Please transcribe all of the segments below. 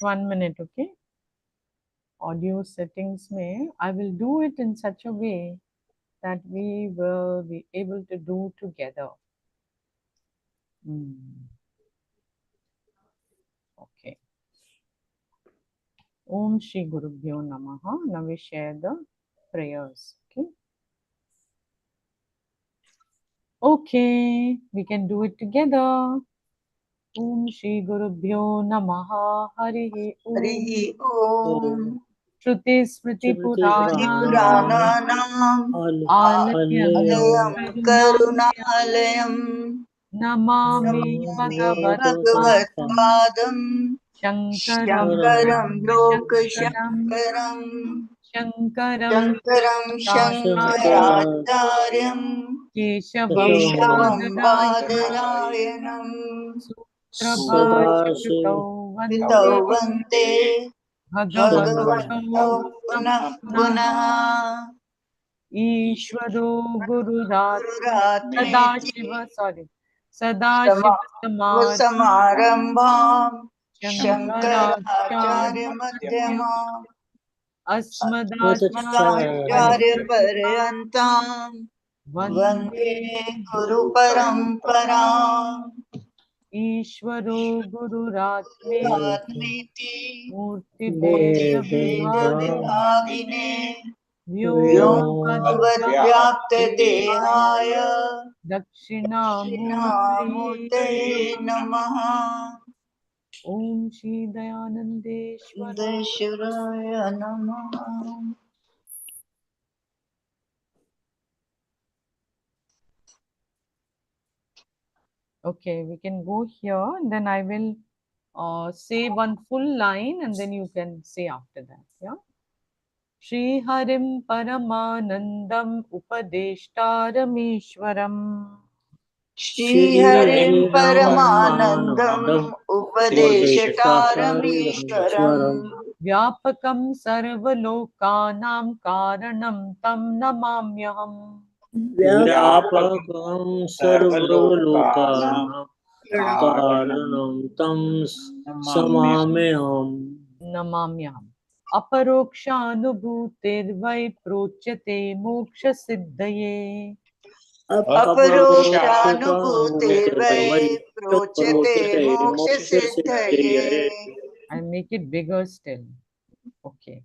1 minute, okay? Audio settings may, I will do it in such a way that we will be able to do together. Okay. Om Shri Gurubhyo Namaha. Now we share the prayers. Okay. Okay, we can do it together. Om Shri Gurubhyo Namaha. Harihi Harihi Om. Om. Shruti Smriti Puranam Purananam Alayam Alayam Karunalayam Karunalayam Namami Namami Bhagavad Bhagavad Padam Padam Shankaram Shankaram Lokashankaram Lokashankaram Shankaram Shankaram Shankaracharya Shankaracharyam Keshavam Keshavam Badarayanam Badarayanam Sutrabhashitau Vande Pitau Vande Bhagavato Bhagavato Punah Punah Punaha Punah Ishvaro Gururatme Gururatmeti Sadashiva Samadhi Samarambham Shankaracharya Shankaracharya Madhyam Madhyamam Asmadacharya Madhacharya Paryantam Paryantam Vande Vande Guru Guru Paramparam Paramparam Ishvaro Gururatmeti Gururatmeti Murti Murti Bheda Veda Vibhagine Bhavine Vyoma Vyomavad Vyapta Dakshinamurteye Dakshinamurtaye Namaha. Namaha Om Shri Dayanandeshwara. Deshwaraya Namaha. Okay, we can go here, and then I will say one full line, and then you can say after that. Yeah. Shri Harim Paramanandam Upadeshtaramishwaram Shri Harim Paramanandam Upadeshataramishwaram Vyapakam Sarvalokanam Karanam Tam Namamyaham. व्यापकं सर्वलोकानां कारणं तं समाम्यहम् Namamyaham. Aparokshanubhutirvai prochate moksha siddhaye. Aparokshanubhutirvai Prochate Moksha Siddhaye. I'll make it bigger still. Okay.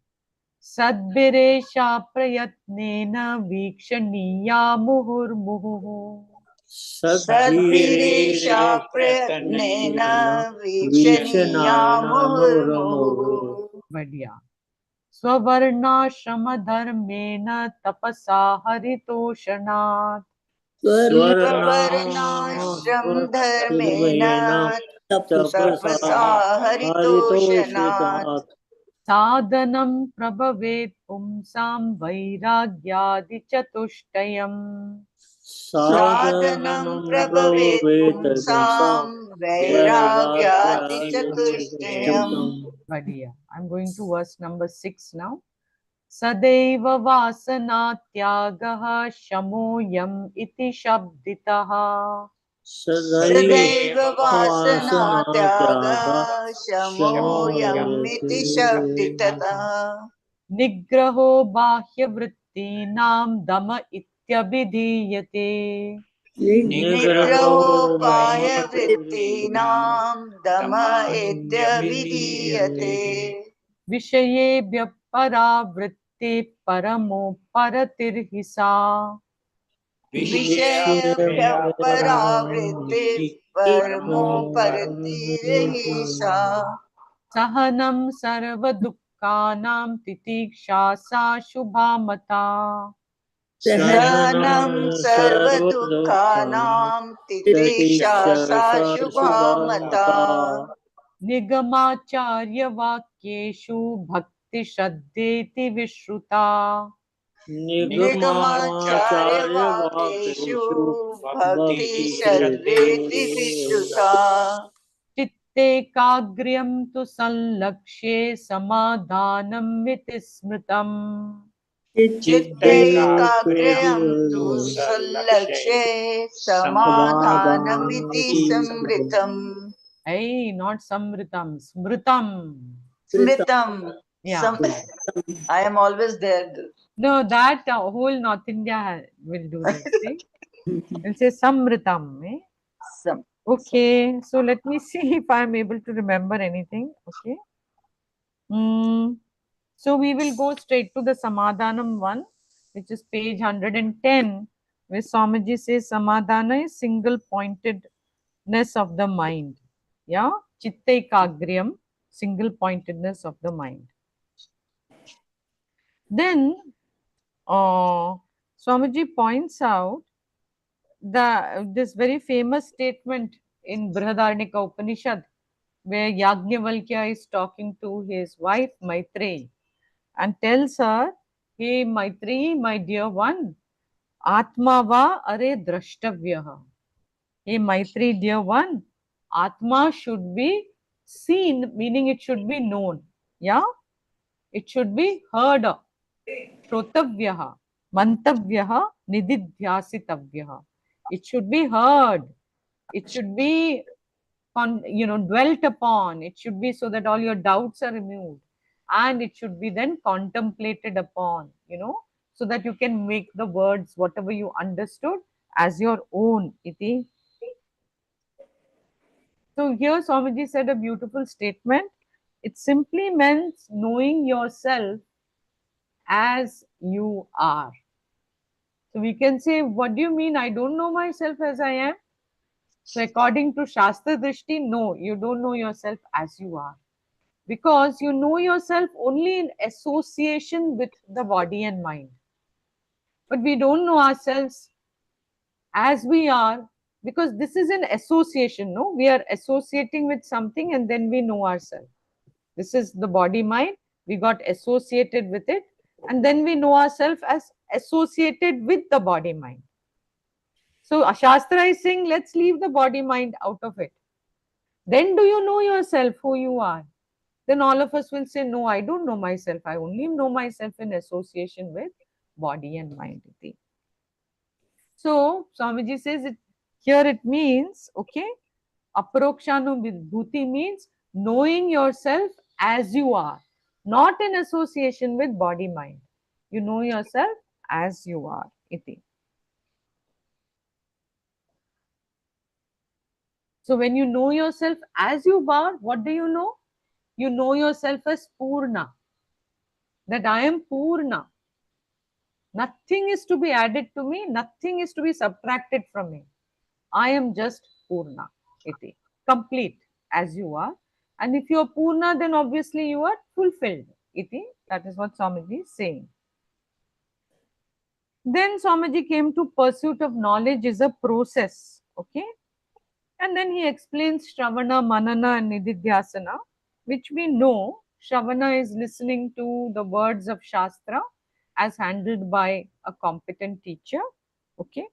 Sadbiresha prayatnena vikshaniya muhurmuhu. Sadviresha Prayatnena Vikshaniya Muhurmuhu. Badya. Swavarna shramadharmena tapasa haritoshanat. Swavarnashram Dharmena Tapasa Haritoshanat. Sadhanam prabhavet pumsam vairagyadi chatuštayam. Sadhanam Prabhavet Pumsam Vairagyati Chatushtayam. Badya. I'm going to verse number 6 now. Sadaiva vasana tyagaha shamoyam iti shabditaha. Sadaiva Vasana Tyaga Shamo Yamiti Shabditata. Nigraho bahya vrittinam dama ityabhidhiyate. Nigraho Paya Vrittinam Dama Etya Vidiyate. Vishayebhya paravritti paramo paratirhisa. Vishayabhya Paravritti Paramo Paratirahisa. Sahanam sarva dukkhanam titiksha sa shubhamata. Sahanam Sarva Dukkanam Titiksha Sa Shubhamata. Nigamacharya vakyeshu bhakti shraddheti vishruta. Nigamacharya Vakeshu Bhakti Shadveti Vishruta. Chitte kagryam tu sanlakshe samadhanam miti smritam. Chitte Kagrayam Tu Sallakshe Samadhanamiti Samritam. Hey, not samritam, smritam. Smritam. Yeah. I am always there. No, that whole North India will do this. See? We'll say Samritam. Eh? Sam. Okay, so let me see if I'm able to remember anything. Okay. Mm, so we will go straight to the Samadhanam one, which is page 110, where Swamiji says Samadhana is single pointedness of the mind. Yeah, chitta ekagriyam, single pointedness of the mind. Then Swamiji points out this very famous statement in Brihadaranyaka Upanishad, where Yajnavalkya is talking to his wife Maitreyi and tells her, "Hey Maitreyi, my dear one, Atma va are drashtavyaha." Hey Maitreyi, dear one, Atma should be seen, meaning it should be known. Yeah, it should be heard. Shrotavyaha, mantavyaha, nididhyasanam. It should be heard. It should be dwelt upon. It should be so that all your doubts are removed, and it should be then contemplated upon. So that you can make the words whatever you understood as your own. Iti. So here Swamiji said a beautiful statement. It simply means knowing yourself as you are. So we can say, what do you mean? I don't know myself as I am. So according to Shastra Drishti, no, you don't know yourself as you are. Because you know yourself only in association with the body and mind. But we don't know ourselves as we are, because this is an association, no? We are associating with something and then we know ourselves. This is the body mind. We got associated with it, and then we know ourselves as associated with the body mind. So Shastra is saying, let's leave the body mind out of it. Then do you know yourself, who you are? Then all of us will say, no, I don't know myself. I only know myself in association with body and mind. So Swamiji says here it means, okay, Aparokshanubhuti means knowing yourself as you are, not in association with body mind. You know yourself as you are. Iti. So when you know yourself as you are, what do you know? You know yourself as Purna, that I am Purna. Nothing is to be added to me, nothing is to be subtracted from me. I am just Purna, iti, complete as you are. And if you are Purna, then obviously you are fulfilled, iti. That is what Swamiji is saying. Then Swamiji came to pursuit of knowledge is a process, okay? And then he explains Shravana, Manana, and Nididhyasana, which we know. Shravana is listening to the words of Shastra as handled by a competent teacher. Okay.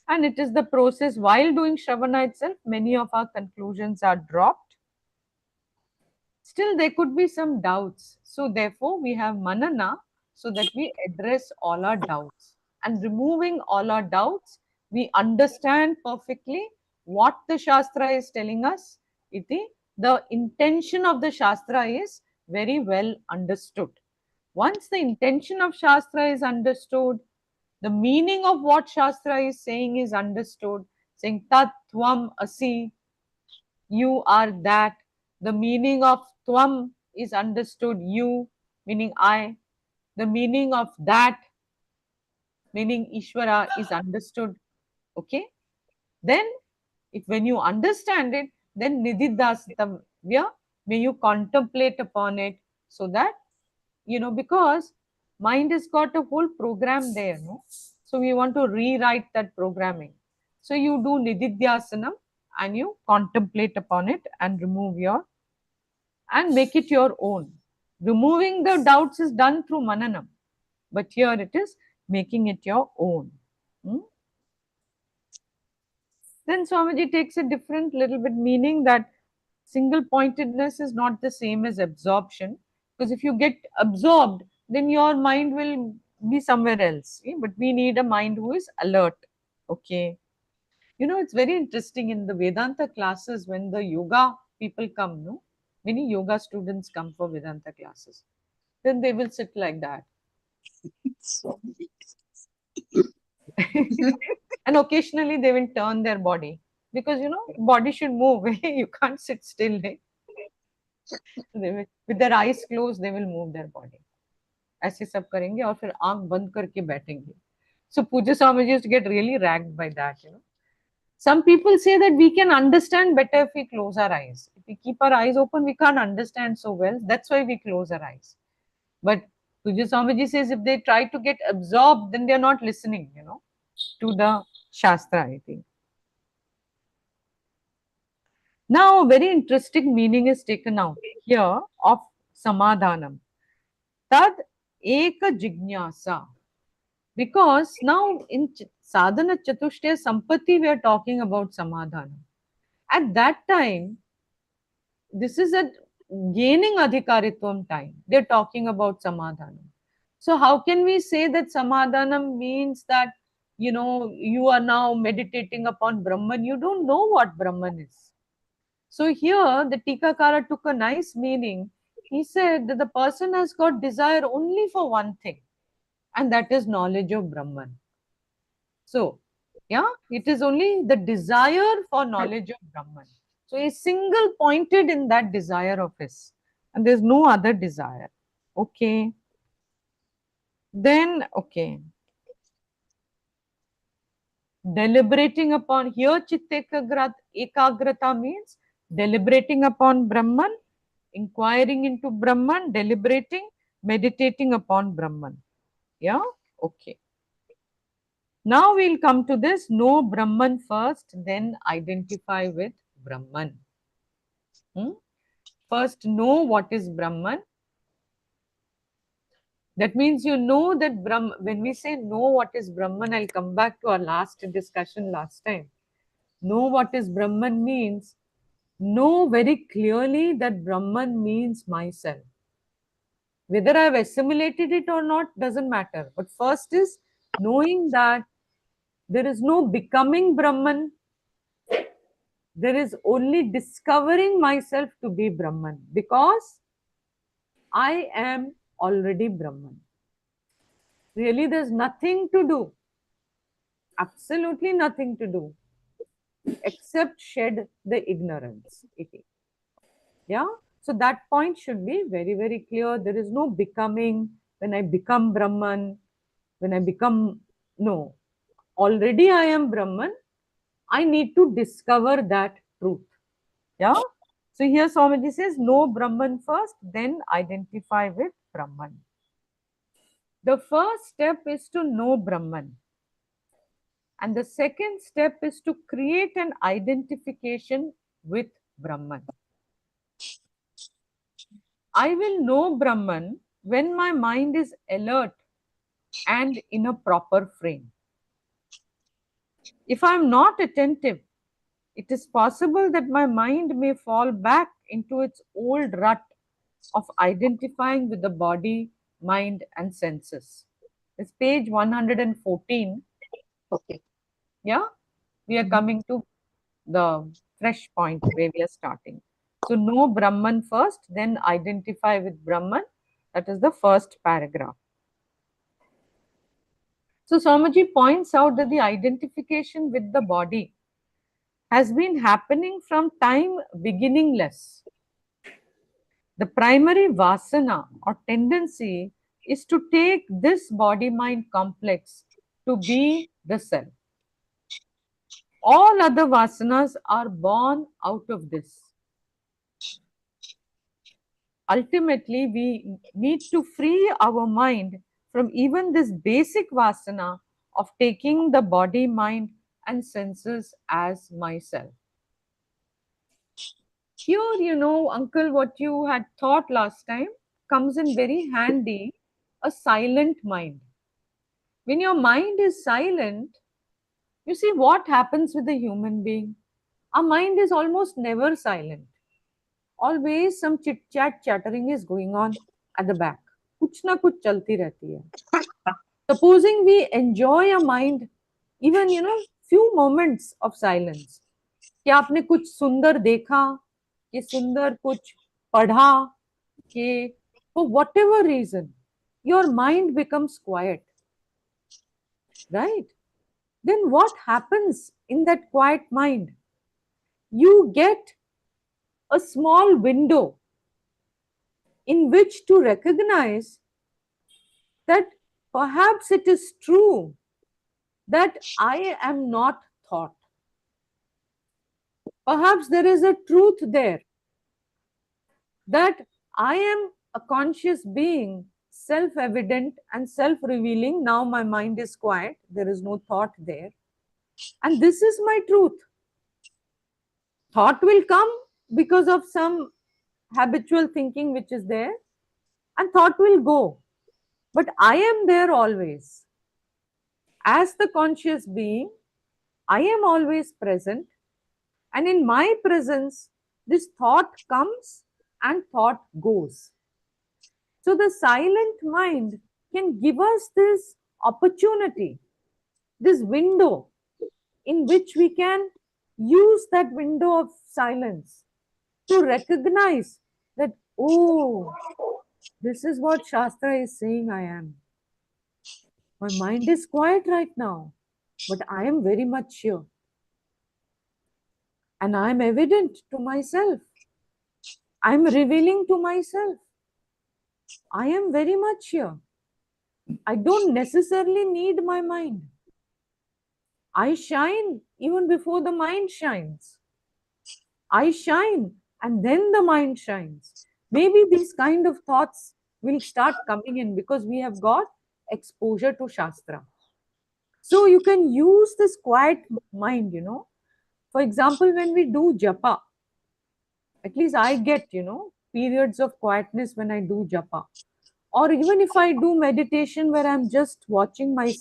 And it is the process while doing Shravana itself, many of our conclusions are dropped. Still, there could be some doubts. So, therefore, we have Manana so that we address all our doubts. And removing all our doubts, we understand perfectly what the Shastra is telling us. The intention of the Shastra is very well understood. Once the intention of Shastra is understood, the meaning of what Shastra is saying is understood, saying Tat Tvam Asi, you are that. The meaning of Tvam is understood, you, meaning I. The meaning of that, meaning Ishvara, is understood. Okay? Then, if when you understand it, then Nididhyasanam, may you contemplate upon it so that, because mind has got a whole program there, no? So we want to rewrite that programming. So you do Nididhyasanam and you contemplate upon it and make it your own. Removing the doubts is done through mananam, but here it is making it your own. Hmm? Then Swamiji takes a different little bit meaning that single pointedness is not the same as absorption, because if you get absorbed, then your mind will be somewhere else. But we need a mind who is alert. Okay. It's very interesting in the Vedanta classes when the yoga people come, no? Many yoga students come for Vedanta classes. Then they will sit like that. So, And occasionally they will turn their body because body should move. You can't sit still. With their eyes closed they will move their body. ऐसे सब करेंगे और फिर आंख बंद करके बैठेंगे. So Puja Swamiji used to get really ragged by that. Some people say that we can understand better if we close our eyes. If we keep our eyes open, we can't understand so well. That's why we close our eyes. But Puja Swamiji says if they try to get absorbed, then they're not listening, to the Shastra, I think. Now, a very interesting meaning is taken out here of Samadhanam. Tad eka jignasa. Because now in Sadhana Chatushtaya Sampatti, we are talking about Samadhanam. At that time, this is at gaining adhikaritvam time. They're talking about Samadhanam. So, how can we say that Samadhanam means that, you are now meditating upon Brahman? You don't know what Brahman is. So here the Tikakara took a nice meaning. He said that the person has got desire only for one thing, and that is knowledge of Brahman. So, yeah, it is only the desire for knowledge of Brahman. So he is single pointed in that desire of his, and there's no other desire. Okay. Then, okay. Deliberating upon, here chitta ekagrata means deliberating upon Brahman, inquiring into Brahman, deliberating, meditating upon Brahman. Yeah, okay. Now we'll come to this: know Brahman first, then identify with Brahman. First know what is Brahman. That means you know that Brahman. When we say know what is Brahman, I'll come back to our last discussion last time. Know what is Brahman means know very clearly that Brahman means myself. Whether I've assimilated it or not doesn't matter. But first is knowing that there is no becoming Brahman. There is only discovering myself to be Brahman because I am already Brahman. Really, there's nothing to do. Absolutely nothing to do except shed the ignorance. Yeah. So that point should be very, very clear. There is no becoming when I become Brahman, when I become, no. Already I am Brahman. I need to discover that truth. Yeah. So here Swamiji says, know Brahman first, then identify with Brahman. The first step is to know Brahman. And the second step is to create an identification with Brahman. I will know Brahman when my mind is alert and in a proper frame. If I am not attentive, it is possible that my mind may fall back into its old rut of identifying with the body, mind, and senses. It's page 114. okay. Yeah, we are coming to the fresh point where we are starting. So, know Brahman first, then identify with Brahman. That is the first paragraph. So, Swamiji points out that the identification with the body has been happening from time beginningless. The primary vasana or tendency is to take this body mind complex to be the self. All other vasanas are born out of this. Ultimately, we need to free our mind from even this basic vasana of taking the body, mind, and senses as myself. Here, uncle, what you had thought last time comes in very handy: a silent mind. When your mind is silent, you see what happens with the human being. Our mind is almost never silent. Always some chit chat chattering is going on at the back. कुछ ना कुछ चलती रहती है. Supposing we enjoy a mind, even few moments of silence. कि आपने कुछ सुंदर देखा, कि सुंदर कुछ padha, okay, for whatever reason, your mind becomes quiet, right? Then what happens in that quiet mind? You get a small window in which to recognize that perhaps it is true that I am not thought. Perhaps there is a truth there that I am a conscious being, self evident and self revealing. Now my mind is quiet, there is no thought there. And this is my truth. Thought will come because of some habitual thinking which is there, and thought will go. But I am there always. As the conscious being, I am always present, and in my presence, this thought comes and thought goes. So the silent mind can give us this opportunity, this window in which we can use that window of silence to recognize that, oh, this is what Shastra is saying I am. My mind is quiet right now, but I am very much here. And I am evident to myself. I am revealing to myself. I am very much here. I don't necessarily need my mind. I shine even before the mind shines. I shine and then the mind shines. Maybe these kind of thoughts will start coming in because we have got exposure to Shastra. So you can use this quiet mind, For example, when we do japa, at least I get, periods of quietness when I do japa. Or even if I do meditation where I'm just watching my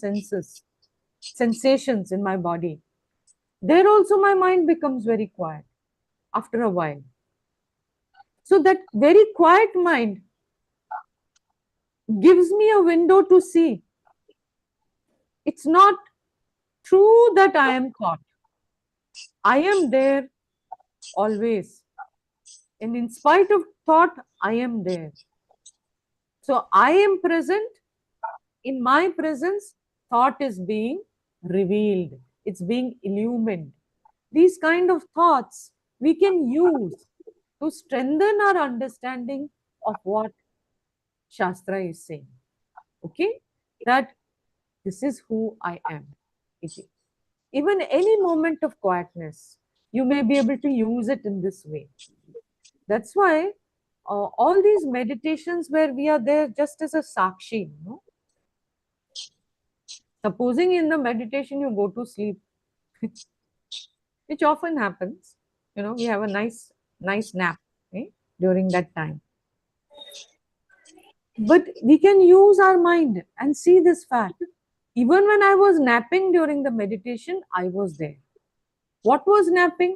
sensations in my body, there also my mind becomes very quiet after a while. So that very quiet mind gives me a window to see. It's not true that I am thought. I am there always. And in spite of thought, I am there. So I am present. In my presence, thought is being revealed. It's being illumined. These kind of thoughts we can use to strengthen our understanding of what Shastra is saying. Okay? That this is who I am. Even any moment of quietness, you may be able to use it in this way. That's why all these meditations where we are there just as a sakshi, supposing in the meditation you go to sleep, which often happens, we have a nice nap during that time. But we can use our mind and see this fact. Even when I was napping during the meditation, I was there. What was napping?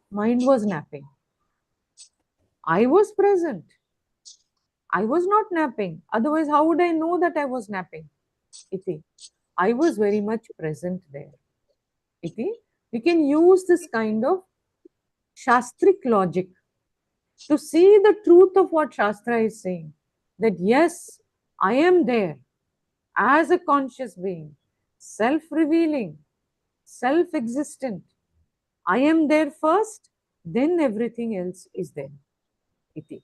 Mind was napping. I was present. I was not napping. Otherwise, how would I know that I was napping? Iti. I was very much present there. Iti. We can use this kind of Shastric logic to see the truth of what Shastra is saying. That yes, I am there as a conscious being, self-revealing, self-existent. I am there first, then everything else is there. Iti.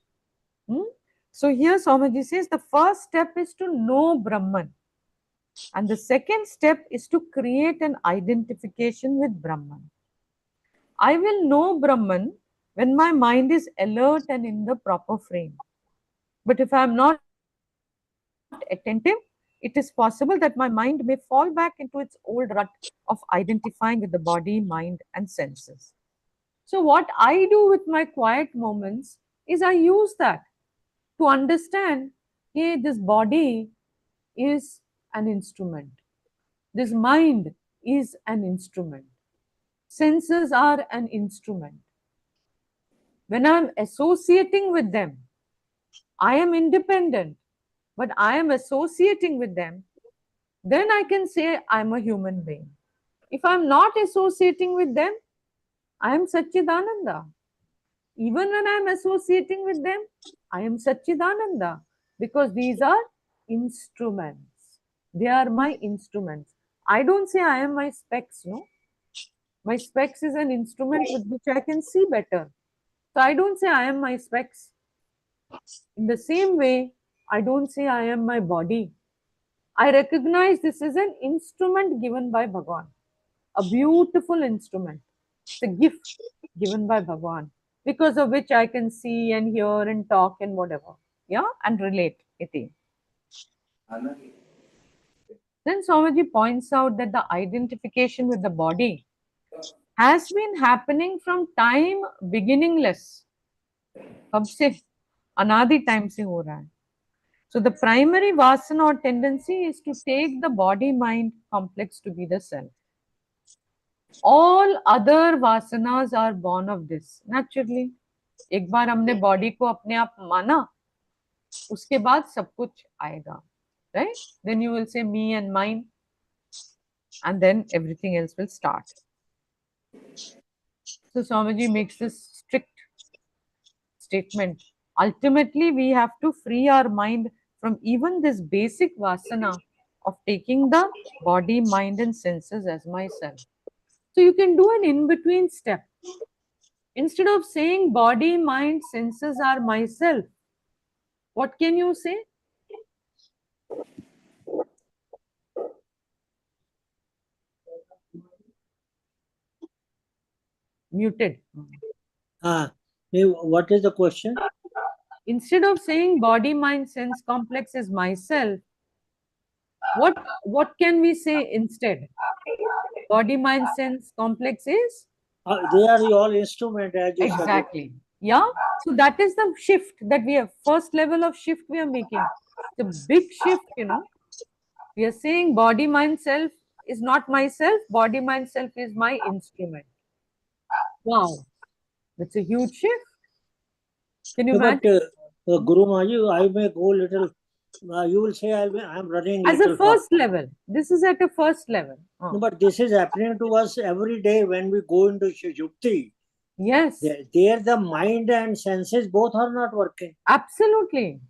So here Swamiji says the first step is to know Brahman. And the second step is to create an identification with Brahman. I will know Brahman when my mind is alert and in the proper frame. But if I am not attentive, it is possible that my mind may fall back into its old rut of identifying with the body, mind, and senses. So, what I do with my quiet moments is I use that to understand, hey, this body is an instrument, this mind is an instrument, senses are an instrument. When I'm associating with them, I am independent, but I am associating with them, then I can say I'm a human being. If I'm not associating with them, I am Satchidananda. Even when I am associating with them, I am Satchidananda, because these are instruments. They are my instruments. I don't say I am my specs, no. My specs is an instrument with which I can see better. So I don't say I am my specs. In the same way, I don't say I am my body. I recognize this is an instrument given by Bhagwan, a beautiful instrument. It's a gift given by Bhagwan, because of which I can see and hear and talk and whatever. Yeah, and relate. Iti. Then Swamiji points out that the identification with the body has been happening from time beginningless. कब से? अनादि time से हो रहा है. So the primary vasana or tendency is to take the body mind complex to be the self. All other vasanas are born of this naturally. एक बार हमने body को अपने आप माना, उसके बाद सब कुछ आएगा, right? Then you will say me and mine, and then everything else will start. So Swamiji makes this strict statement. Ultimately, we have to free our mind from even this basic vasana of taking the body, mind, and senses as myself. So you can do an in-between step. Instead of saying body, mind, senses are myself, what can you say? Muted. What is the question? Instead of saying body, mind, sense complex is myself, what can we say instead? Body, mind, sense complex is? They are all instrument, as you said. Exactly. Yeah. So that is the shift that we have. First level of shift we are making. The big shift, We are saying body, mind, self is not myself. Body, mind, self is my instrument. Wow. That's a huge shift. Can you But imagine? Guru Maharaj, I may go little. You will say I am running As a little fast. first level. This is at a first level. No, but this is happening to us every day when we go into Yukti. Yes. There the mind and senses both are not working. Absolutely.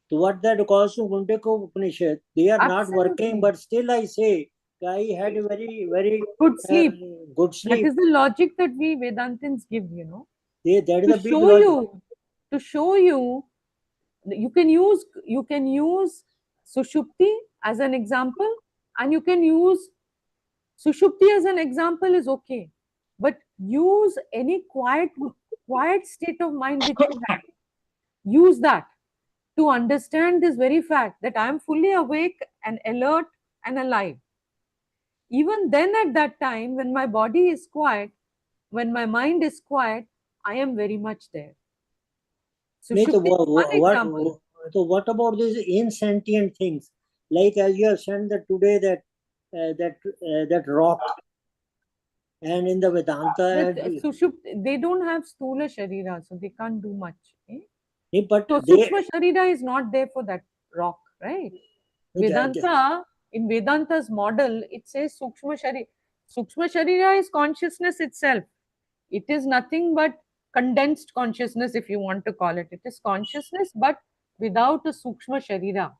Toward that calls to Gundika Upanishad, they are not Absolutely. working, but still I say, I had a very, very Good sleep. good That sleep. is the logic that we Vedantins give, That is To the big show logic. you, you can use Sushupti as an example, and you can use Sushupti as an example is okay, but use any quiet state of mind which you have. Use that to understand this very fact that I am fully awake and alert and alive. Even then, at that time, when my body is quiet, when my mind is quiet, I am very much there. So, So Shukti is one example. what about these insentient things? Like as you have said that today that rock, and in the Vedanta, Sushupti, they don't have Stula Sharira, so they can't do much. but So, Sukshma Sharira is not there for that rock, right? Vedanta, in Vedanta's model, it says Sukshma Sharira. Sukshma Sharira is consciousness itself. It is nothing but condensed consciousness, if you want to call it. It is consciousness, but without a Sukshma Sharira,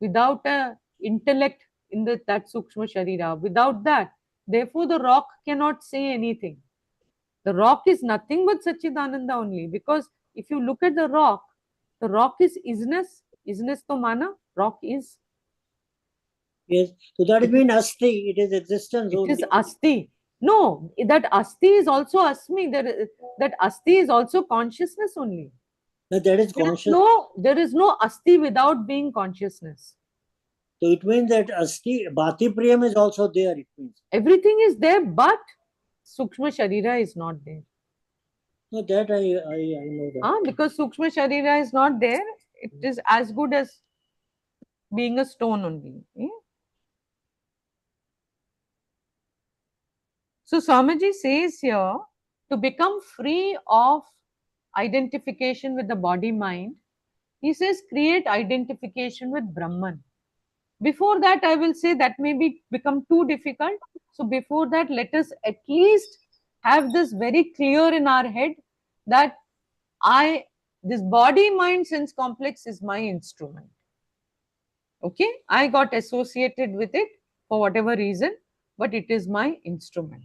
without a intellect in that Sukshma Sharira. Without that, therefore, the rock cannot say anything. The rock is nothing but Satchidananda only, because if you look at the rock is isness. Isness to mana, rock is. yes, so that means asti, it is existence It only. is asti. No, that asti is also asmi. That asti is also consciousness only. No, that is conscious. There is no asti without being consciousness. So it means that asti, bhati priyam is also there. It means everything is there, but Sukshma Sharira is not there. no, that I know that. Because Sukshma Sharira is not there, it is as good as being a stone only. So Swamiji says here, to become free of identification with the body mind, he says create identification with Brahman. Before that, I will say that may become too difficult. So before that, let us at least have this very clear in our head that this body, mind, sense complex is my instrument. Okay, I got associated with it for whatever reason, but it is my instrument.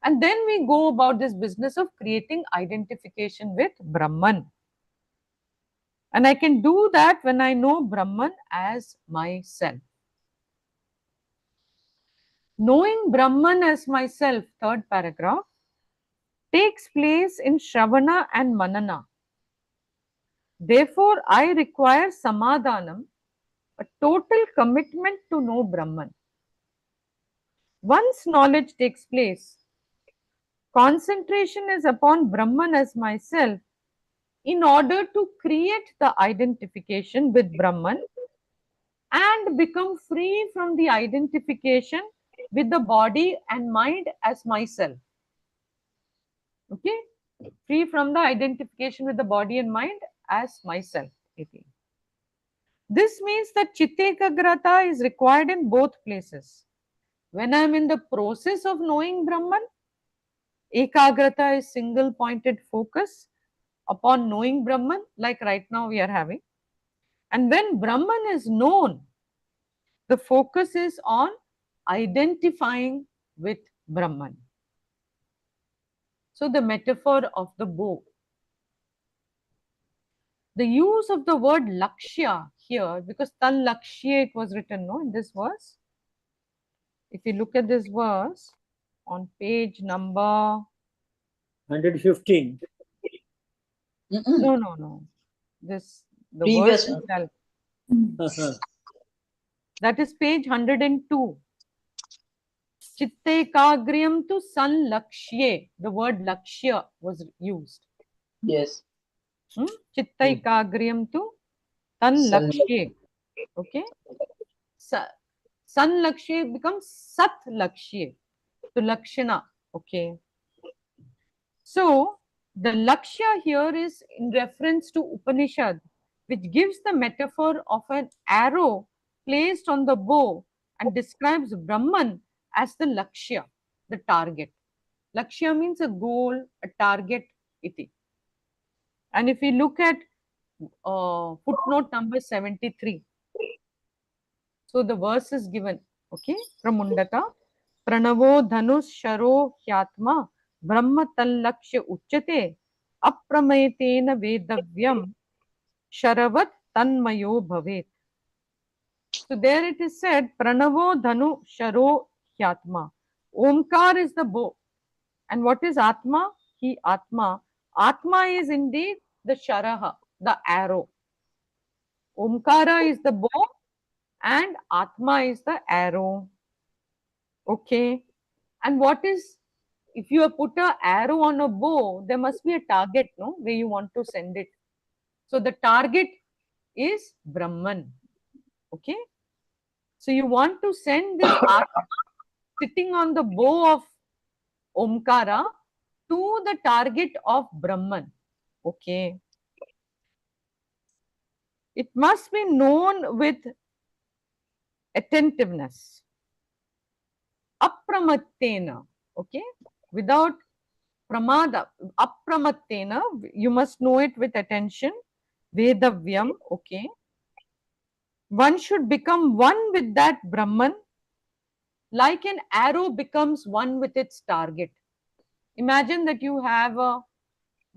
And then we go about this business of creating identification with Brahman. And I can do that when I know Brahman as myself. Knowing Brahman as myself, third paragraph, takes place in shravana and manana. Therefore, I require samadhanam, a total commitment to know Brahman. Once knowledge takes place, concentration is upon Brahman as myself in order to create the identification with Brahman and become free from the identification with the body and mind as myself. Okay, free from the identification with the body and mind as myself. This means that citta ekagrata is required in both places. When I am in the process of knowing Brahman, ekagrata is single pointed focus upon knowing Brahman, like right now we are having. And when Brahman is known, the focus is on identifying with Brahman. So the metaphor of the bow. The use of the word lakshya here, because tal lakshya it was written no in this verse. If you look at this verse on page number 115. no. This the Previous verse one. itself. Uh-huh. That is page 102. Chitte kagriyam tu sanlakshye. The word lakshya was used. Yes. Chitta kagriyam tu tanlakshye. Okay. Sanlakshye becomes sat lakshye. To lakshana. Okay. So the lakshya here is in reference to Upanishad, which gives the metaphor of an arrow placed on the bow and describes Brahman as the lakshya, the target. Lakshya means a goal, a target, iti. And if we look at footnote number 73, so the verse is given, okay, from Mundaka. Pranavo dhanus sharo hyatma brahma tallakshya uchyate apramayetena vedavyam sharavat tanmayo bhavet. So there it is said, Pranavo dhanu sharo hyatma. Omkar is the bow. And what is Atma? He Atma. Atma is indeed the sharaha, the arrow. Omkara is the bow and Atma is the arrow. Okay. And what is, if you have put a arrow on a bow, there must be a target, no, where you want to send it. So the target is Brahman. Okay. So you want to send this Atma sitting on the bow of Omkara to the target of Brahman. Okay. It must be known with attentiveness. Apramattena. Okay. Without pramada. Apramattena. You must know it with attention. Vedavyam. Okay. One should become one with that Brahman like an arrow becomes one with its target. Imagine that you have a,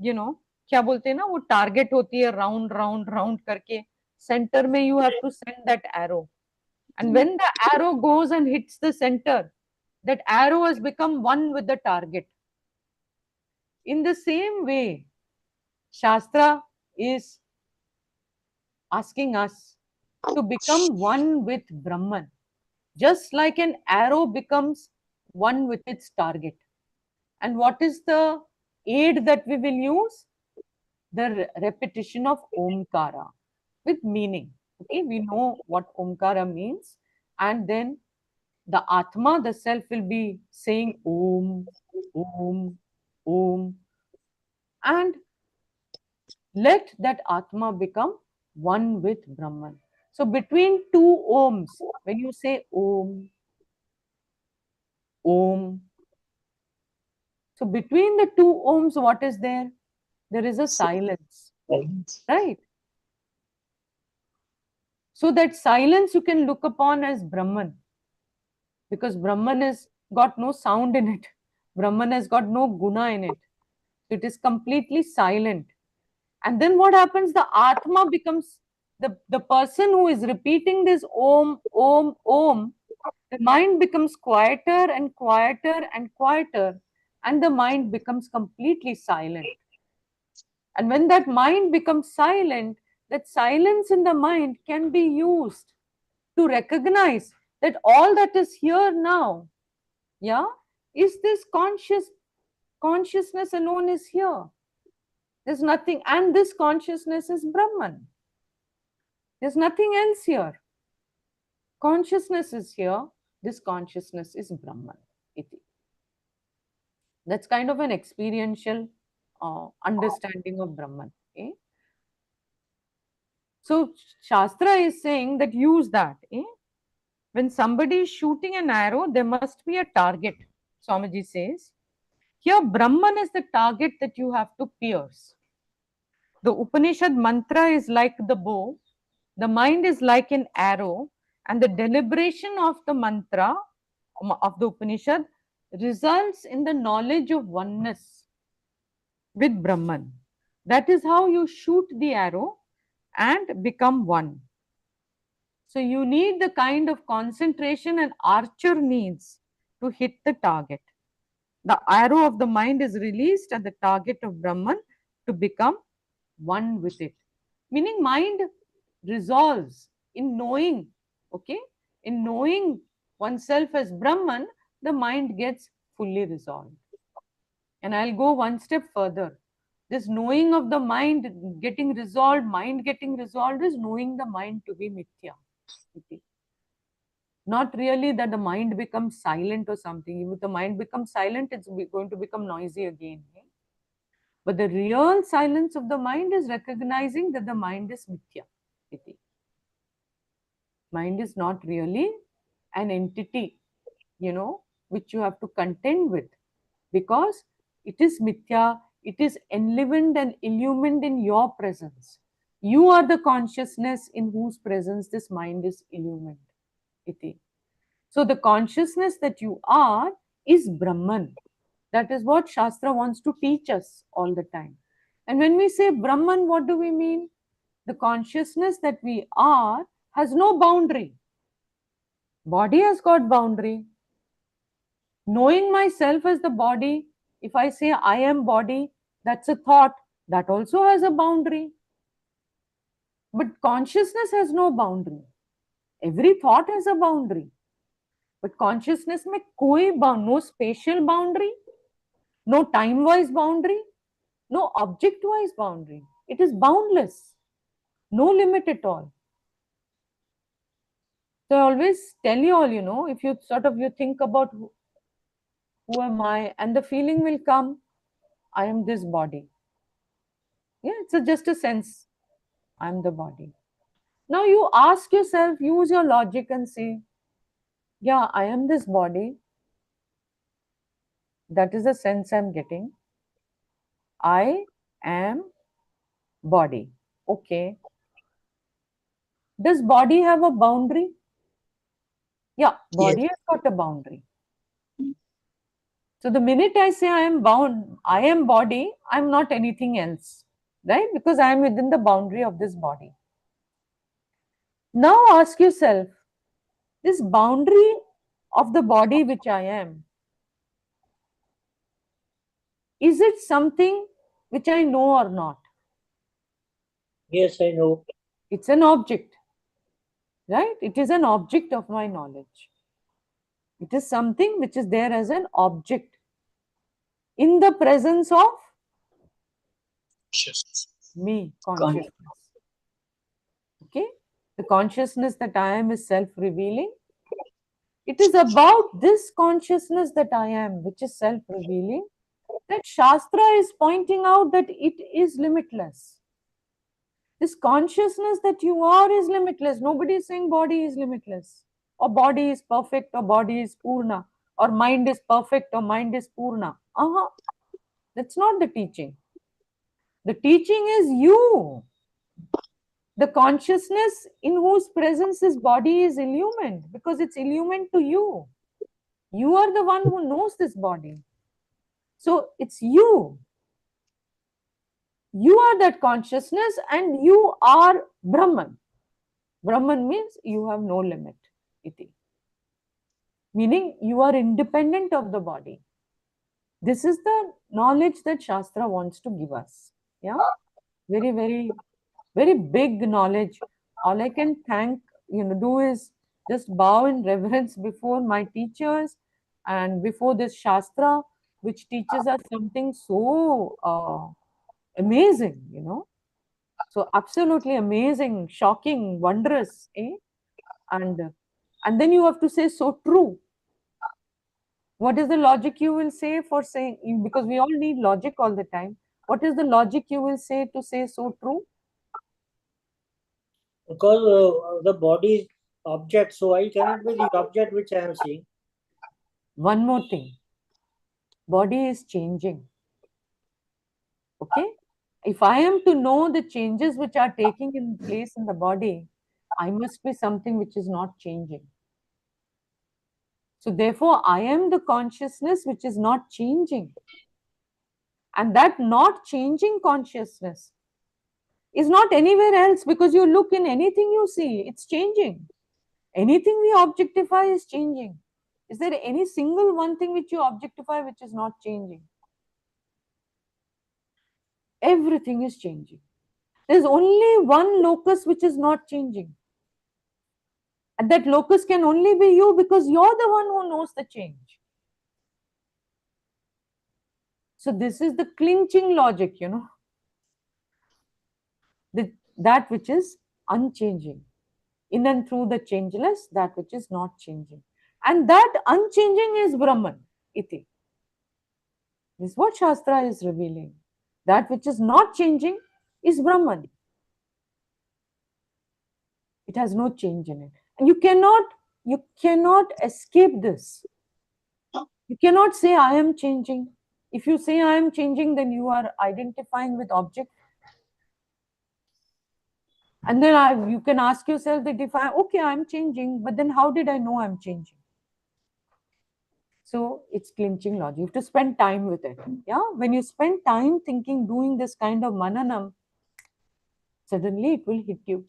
you know, क्या बोलते हैं ना, वो target होती है round round round करके, center में you have to send that arrow, and when the arrow goes and hits the center, that arrow has become one with the target. In the same way, Shastra is asking us to become one with Brahman, just like an arrow becomes one with its target. And what is the aid that we will use? The repetition of Omkara with meaning. Okay, we know what Omkara means, and then the Atma, the self, will be saying Om, Om, Om, and let that Atma become one with Brahman. So between two Oms, when you say Om, Om, so between the two Oms, what is there? There is a silence, Silence. right? So that silence you can look upon as Brahman, because Brahman has got no sound in it. Brahman has got no guna in it. It is completely silent. And then what happens? The Atma becomes the person who is repeating this Om, Om, Om. The mind becomes quieter and quieter and quieter, and the mind becomes completely silent. And when that mind becomes silent, that silence in the mind can be used to recognize that all that is here now, yeah, is this consciousness alone is here. There's nothing, and this consciousness is Brahman. There's nothing else here. Consciousness is here. This consciousness is Brahman. Iti. That's kind of an experiential understanding of Brahman. Okay? So Shastra is saying that use that. When somebody is shooting an arrow, there must be a target. Swamiji says, here Brahman is the target that you have to pierce. The Upanishad mantra is like the bow, the mind is like an arrow, and the deliberation of the mantra of the Upanishad results in the knowledge of oneness with Brahman. That is how you shoot the arrow and become one. So you need the kind of concentration an archer needs to hit the target. The arrow of the mind is released at the target of Brahman to become one with it. Meaning mind resolves in knowing, okay? In knowing oneself as Brahman, the mind gets fully resolved. And I'll go one step further. This knowing of the mind getting resolved, mind getting resolved is knowing the mind to be mithya. Not really that the mind becomes silent or something. If the mind becomes silent, it's going to become noisy again. But the real silence of the mind is recognizing that the mind is mithya. Mind is not really an entity, which you have to contend with, because it is mithya, it is enlivened and illumined in your presence. You are the consciousness in whose presence this mind is illumined. Iti. So the consciousness that you are is Brahman. That is what Shastra wants to teach us all the time. And when we say Brahman, what do we mean? The consciousness that we are has no boundary. Body has got boundary. Knowing myself as the body, if I say I am body, that's a thought. That also has a boundary. But consciousness has no boundary. Every thought has a boundary. But consciousness में कोई no spatial boundary, no time-wise boundary, no object-wise boundary. It is boundless, no limit at all. So I always tell you all, if you you think about who am I, and the feeling will come, I am this body. Yeah, it's just a sense. I'm the body. Now you ask yourself, use your logic and say, yeah, I am this body. That is the sense I'm getting. I am body. Okay. Does body have a boundary? Yeah, Yes. body has got a boundary. So the minute I say I am bound, I am body, I'm not anything else, right? Because I am within the boundary of this body. Now ask yourself, this boundary of the body which I am, is it something which I know or not? Yes, I know. It's an object, right? It is an object of my knowledge. It is something which is there as an object in the presence of me, consciousness. Okay? The consciousness that I am is self-revealing. It is about this consciousness that I am, which is self-revealing, that Shastra is pointing out that it is limitless. This consciousness that you are is limitless. Nobody is saying body is limitless, or body is perfect, or body is Purna, or mind is perfect, or mind is Purna. That's not the teaching. The teaching is you. The consciousness in whose presence this body is illumined, because it's illumined to you. You are the one who knows this body. So it's you. You are that consciousness and you are Brahman. Brahman means you have no limit. Iti. Meaning you are independent of the body. This is the knowledge that Shastra wants to give us. Yeah. Very, very, very big knowledge. All I can do is just bow in reverence before my teachers and before this Shastra, which teaches us something so amazing. So absolutely amazing, shocking, wondrous, eh? And then you have to say so true. What is the logic you will say for saying, because we all need logic all the time. What is the logic you will say to say so true? Because the body is object, so I cannot be the object which I am seeing. One more thing. Body is changing. Okay? If I am to know the changes which are taking in place in the body, I must be something which is not changing. So therefore, I am the consciousness which is not changing. And that not changing consciousness is not anywhere else, because you look in anything you see, it's changing. Anything we objectify is changing. Is there any single one thing which you objectify which is not changing? Everything is changing. There's only one locus which is not changing. And that locus can only be you, because you're the one who knows the change. So this is the clinching logic, that which is unchanging. In and through the changeless, that which is not changing. And that unchanging is Brahman, iti. This is what Shastra is revealing. That which is not changing is Brahman. It has no change in it. And you cannot escape this. You cannot say I am changing. If you say I am changing, then you are identifying with object. And then you can ask yourself that if okay, I'm changing, but then how did I know I'm changing? So it's clinching logic. You have to spend time with it. Yeah. When you spend time thinking, doing this kind of mananam, suddenly it will hit you.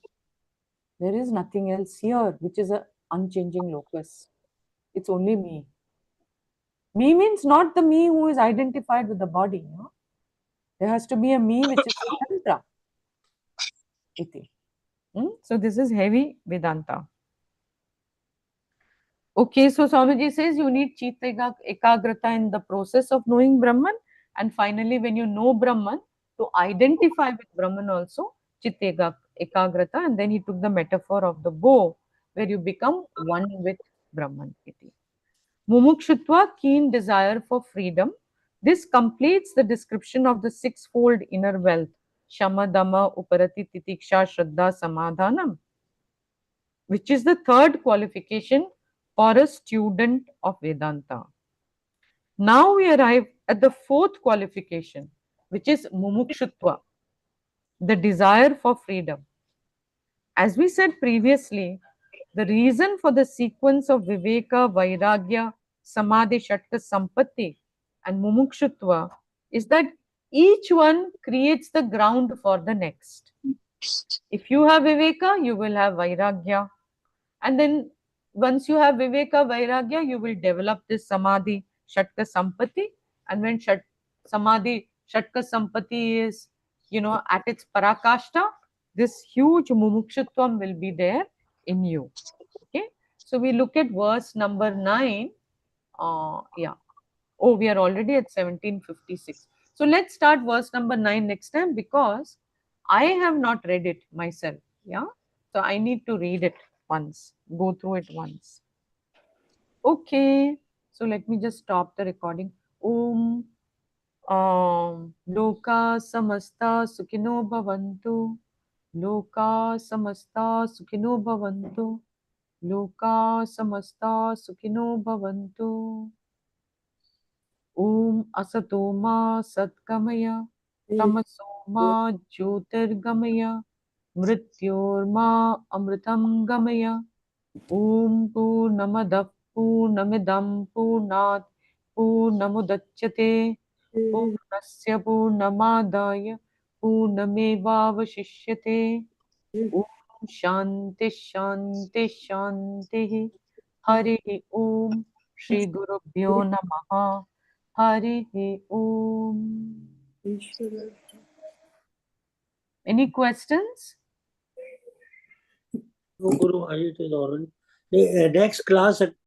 There is nothing else here, which is an unchanging locus. It's only me. Me means not the me who is identified with the body. There has to be a me which is Tantra. Iti. So this is heavy Vedanta. Okay, so Swamiji says you need citta ekagrata in the process of knowing Brahman, and finally when you know Brahman, to identify with Brahman also, citta ekagrata, and then he took the metaphor of the bow, where you become one with Brahman. Iti. Mumukshutva, keen desire for freedom. This completes the description of the sixfold inner wealth, Shama, Dama, Uparati, Titiksha, Shraddha, Samadhanam, which is the third qualification for a student of Vedanta. Now we arrive at the fourth qualification, which is Mumukshutva, the desire for freedom. As we said previously, the reason for the sequence of Viveka, Vairagya, Samadhi, Shatka, Sampatti, and Mumukshutva is that each one creates the ground for the next. If you have Viveka, you will have Vairagya. And then once you have Viveka, Vairagya, you will develop this Samadhi, Shatka, Sampatti. And when Samadhi, Shatka, Sampatti is, at its Parakashta, this huge Mumukshutvam will be there in you. Okay. So we look at verse number 9. Yeah. Oh, we are already at 1756. So let's start verse number 9 next time, because I have not read it myself. Yeah. So I need to read it once, go through it once. Okay. So let me just stop the recording. Om Loka Samasta Sukhino Bhavantu. Loka Samasta Sukhino Bhavantu. Loka Samasta Sukhino Bhavantu. Om Asatoma Satkamaya Tamaso मा ज्योतिर्गमय मृत्योर्मा अमृतं गमय। ॐ पूर्णमदः पूर्णमिदं पूर्णात् पूर्णमुदच्यते पूर्णस्य पूर्णमादाय पूर्णमेवावशिष्यते। ॐ शान्ति शान्ति शान्तिः। हरिः ॐ श्री गुरुभ्यो नमः। हरिः ॐ। Any questions? No, Guru, it is already. Next class at